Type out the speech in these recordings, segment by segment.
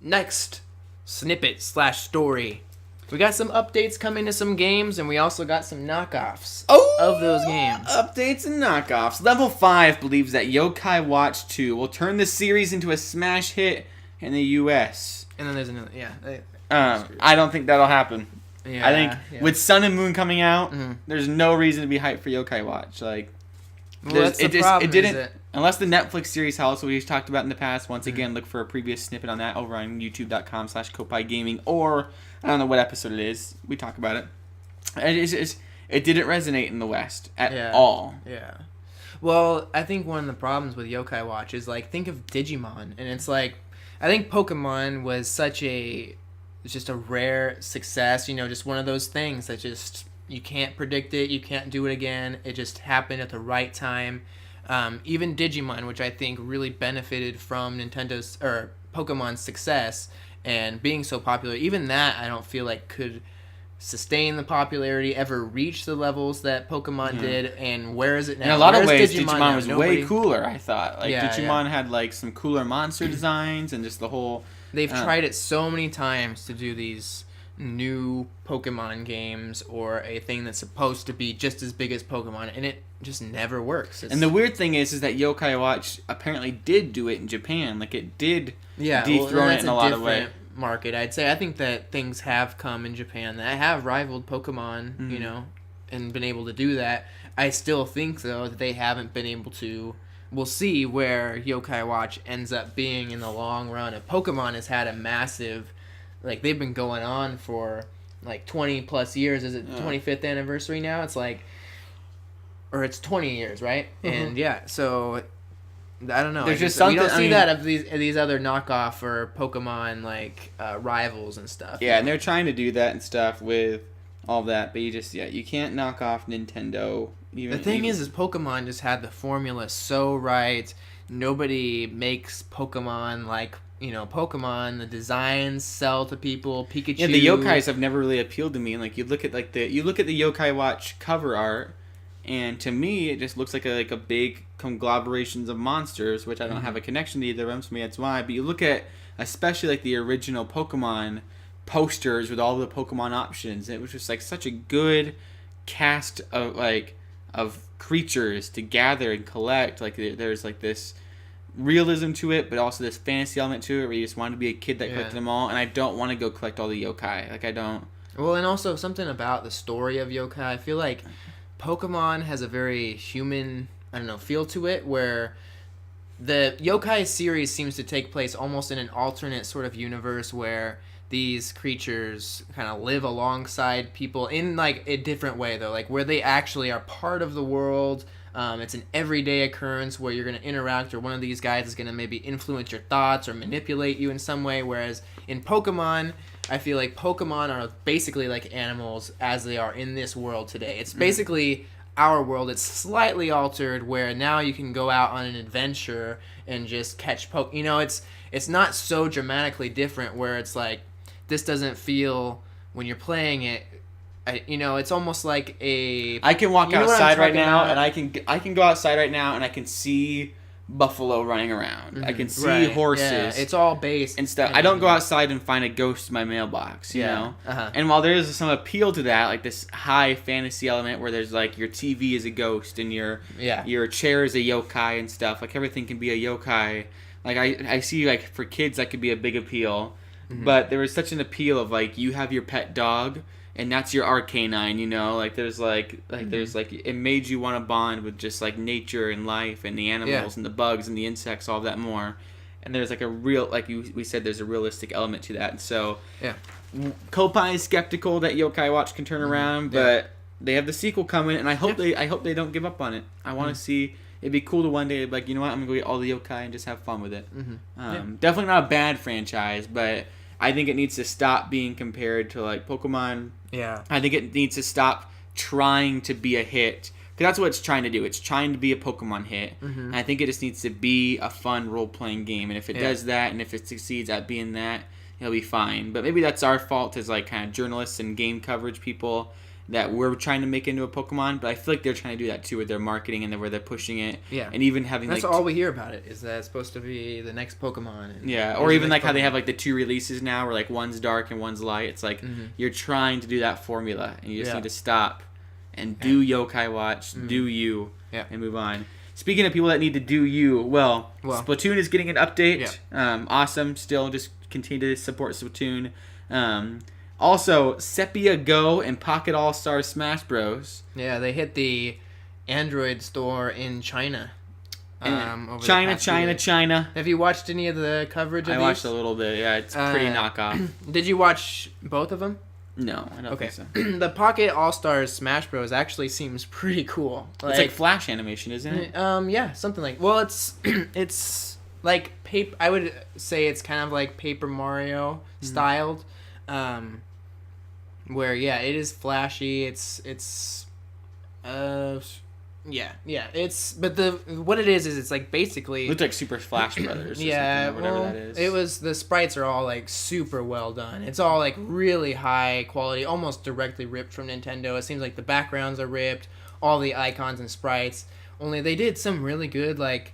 next snippet / story. We got some updates coming to some games, and we also got some knockoffs of those games. Updates and knockoffs. Level 5 believes that Yokai Watch 2 will turn the series into a smash hit in the U.S. And then there's another, I don't think that'll happen. Yeah, I think with Sun and Moon coming out, there's no reason to be hyped for Yokai Watch. Like, that's the problem, it didn't. Unless the Netflix series helps, what we've talked about in the past. Once again, look for a previous snippet on that over on youtube.com/Koppai Gaming, or I don't know what episode it is. We talk about it. It didn't resonate in the West at all. Yeah. Well, I think one of the problems with Yokai Watch is, like, think of Digimon, and it's like, I think Pokemon was just a rare success, just one of those things that just, you can't predict it, you can't do it again, it just happened at the right time. Even Digimon, which I think really benefited from Nintendo's or Pokemon's success and being so popular, even that I don't feel like could sustain the popularity, ever reach the levels that Pokemon did. And where is it now? In a lot of ways, Digimon was way cooler, I thought. Like, Digimon had like some cooler monster designs and just the whole... They've tried it so many times to do these new Pokemon games or a thing that's supposed to be just as big as Pokemon, and it just never works. And the weird thing is that Yokai Watch apparently did do it in Japan. Like, it did dethrone it in a lot of ways. Market, I'd say. I think that things have come in Japan that have rivaled Pokemon, and been able to do that. I still think, though, that they haven't been able to. We'll see where Yokai Watch ends up being in the long run. If Pokemon has had a massive, like, they've been going on for like 20 plus years. Is it 25th anniversary now? It's like, or it's 20 years, right? And so I don't know. There's just something, we don't see that of these other knockoff or Pokemon like rivals and stuff. Yeah, and they're trying to do that and stuff with all that, but you can't knock off Nintendo. The thing is Pokemon just had the formula so right. Nobody makes Pokemon like Pokemon. The designs sell to people. Pikachu. Yeah, the yokais have never really appealed to me. And like you look at the Yokai Watch cover art, and to me it just looks like a big conglomerations of monsters, which I don't have a connection to either of them. So maybe that's why. But you look at especially like the original Pokemon posters with all the Pokemon options. It was just like such a good cast of creatures to gather and collect. Like there's like this realism to it, but also this fantasy element to it where you just want to be a kid that collected them all. And I don't want to go collect all the yokai. Like I don't. Well, and also something about the story of yokai. I feel like Pokemon has a very human, feel to it, where the yokai series seems to take place almost in an alternate sort of universe where these creatures kind of live alongside people in like a different way, though, like where they actually are part of the world. It's an everyday occurrence where you're going to interact, or one of these guys is going to maybe influence your thoughts or manipulate you in some way, whereas in Pokemon, I feel like Pokemon are basically like animals as they are in this world today. It's basically our world. It's slightly altered where now you can go out on an adventure and just catch it's not so dramatically different where it's like, this doesn't feel, when you're playing it, it's almost like I can walk outside right now, and I can go outside right now, and I can see buffalo running around. I can see horses. Yeah, it's all based and stuff. I don't go outside and find a ghost in my mailbox, you know? And while there is some appeal to that, like this high fantasy element where there's like your TV is a ghost and your chair is a yokai and stuff, like everything can be a yokai. Like I see, like for kids that could be a big appeal. But there was such an appeal of like you have your pet dog and that's your Arcanine, like there's there's like it made you want to bond with just like nature and life and the animals and the bugs and the insects, all that more. And there's like a real, like we said, there's a realistic element to that. And so Koppai is skeptical that Yokai Watch can turn around, but they have the sequel coming, and I hope they don't give up on it. I want to see. It'd be cool to one day be like, you know what, I'm gonna go get all the yokai and just have fun with it. Definitely not a bad franchise, but I think it needs to stop being compared to like Pokemon. Yeah. I think it needs to stop trying to be a hit, because that's what it's trying to do. It's trying to be a Pokemon hit. And I think it just needs to be a fun role-playing game. And if it does that, and if it succeeds at being that, it'll be fine. But maybe that's our fault as like kind of journalists and game coverage people. that we're trying to make into a Pokemon, but I feel like they're trying to do that too with their marketing and where they're pushing it. Yeah. And even having that's all we hear about it, is that it's supposed to be the next Pokemon. And or even like how they have like the 2 releases now where like one's dark and one's light. It's like you're trying to do that formula and you just need to stop and do Yokai Watch, do you, and move on. Speaking of people that need to do you, well Splatoon is getting an update. Awesome. Still just continue to support Splatoon. Also, Sepia Go and Pocket All-Star Smash Bros. Yeah, they hit the Android store in China. China. Have you watched any of the coverage of these? I watched a little bit. Yeah, it's pretty knockoff. Did you watch both of them? No, I don't think so. The Pocket All-Stars Smash Bros. Actually seems pretty cool. It's like Flash animation, isn't it? Yeah, something like... Well, it's like... I would say it's kind of like Paper Mario styled. Where it is flashy. It's what it is it's like basically looks like Super Splash Brothers. Or whatever that is. It was, the sprites are all like super well done. It's all like really high quality, almost directly ripped from Nintendo. It seems like the backgrounds are ripped, all the icons and sprites. Only they did some really good like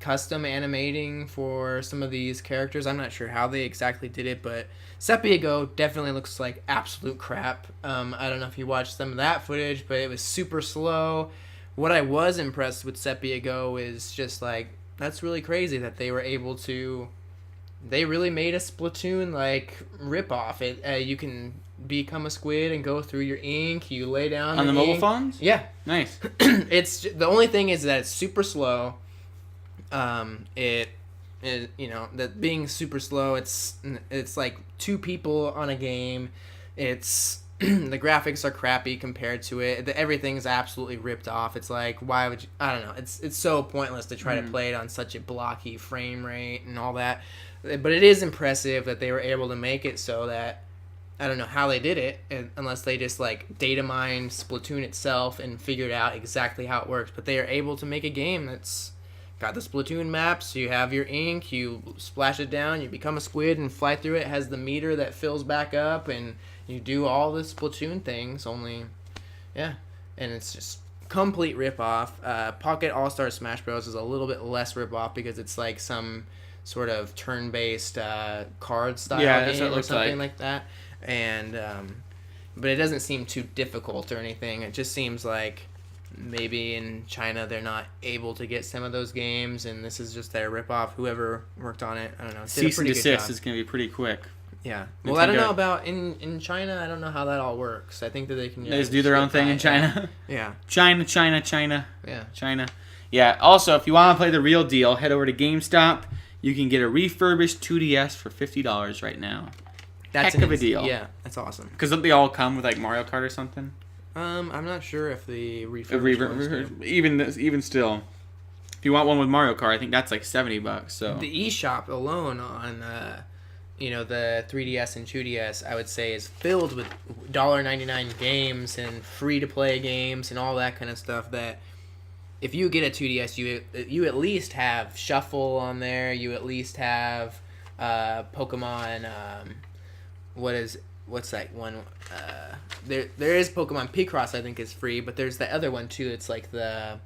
custom animating for some of these characters. I'm not sure how they exactly did it, but Sepia Go definitely looks like absolute crap. I don't know if you watched some of that footage, but it was super slow. What I was impressed with Sepia Go is just like, that's really crazy that they were able to... They really made a Splatoon like ripoff. You can become a squid and go through your ink. You lay down on the mobile ink. phones. Yeah, nice. It's the only thing is that it's super slow. It is, that being super slow. It's like 2 people on a game. It's the graphics are crappy compared to it. Everything's absolutely ripped off. It's like, why would you... I don't know. It's so pointless to try to play it on such a blocky frame rate and all that. But it is impressive that they were able to make it so that... I don't know how they did it, unless they just like data mined Splatoon itself and figured out exactly how it works. But they are able to make a game that's got the Splatoon maps. You have your ink, you splash it down, you become a squid and fly through it. It has the meter that fills back up, and you do all the Splatoon things. And it's just complete ripoff. Pocket All-Star Smash Bros. Is a little bit less ripoff because it's like some sort of turn-based card style game or something like that. And but it doesn't seem too difficult or anything. It just seems like maybe in China they're not able to get some of those games, and this is just their ripoff. Whoever worked on it, I don't know. Cease and desist is going to be pretty quick. Yeah. Well, I don't know about in China. I don't know how that all works. I think that they can just do their own thing in China. Yeah. China. Yeah. China. Yeah. Also, if you want to play the real deal, head over to GameStop. You can get a refurbished 2DS for $50 right now. That's heck of a deal. Yeah, that's awesome. Because don't they all come with like Mario Kart or something? I'm not sure if the refurbished even still, if you want one with Mario Kart, I think that's like $70. So the eShop alone on the 3DS and 2DS, I would say, is filled with $1.99 games and free to play games and all that kind of stuff. That if you get a 2DS, you at least have Shuffle on there. You at least have Pokemon. What's that one? There is Pokemon Picross, I think, is free, but there's the other one too. It's like the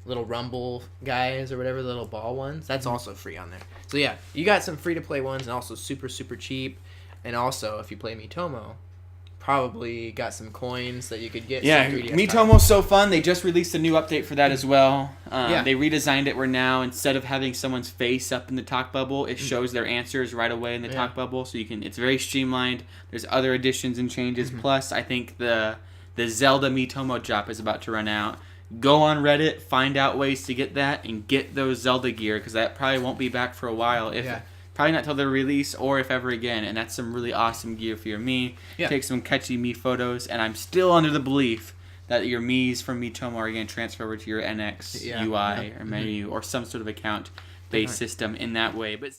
little Rumble guys or whatever, the little ball ones. That's also free on there. So yeah, you got some free to play ones and also super super cheap. And also, if you play Miitomo, probably got some coins that you could get. Yeah, Miitomo's so fun. They just released a new update for that as well. They redesigned it where now, instead of having someone's face up in the talk bubble, it shows their answers right away in the talk bubble. So it's very streamlined. There's other additions and changes. Plus, I think the Zelda Miitomo drop is about to run out. Go on Reddit, find out ways to get that, and get those Zelda gear, because that probably won't be back for a while. Probably not till the release, or if ever again. And that's some really awesome gear for your Mii. Take some catchy Mii photos. And I'm still under the belief that your Miis from Miitomo are going to transfer over to your NX UI or menu or some sort of account-based system in that way. But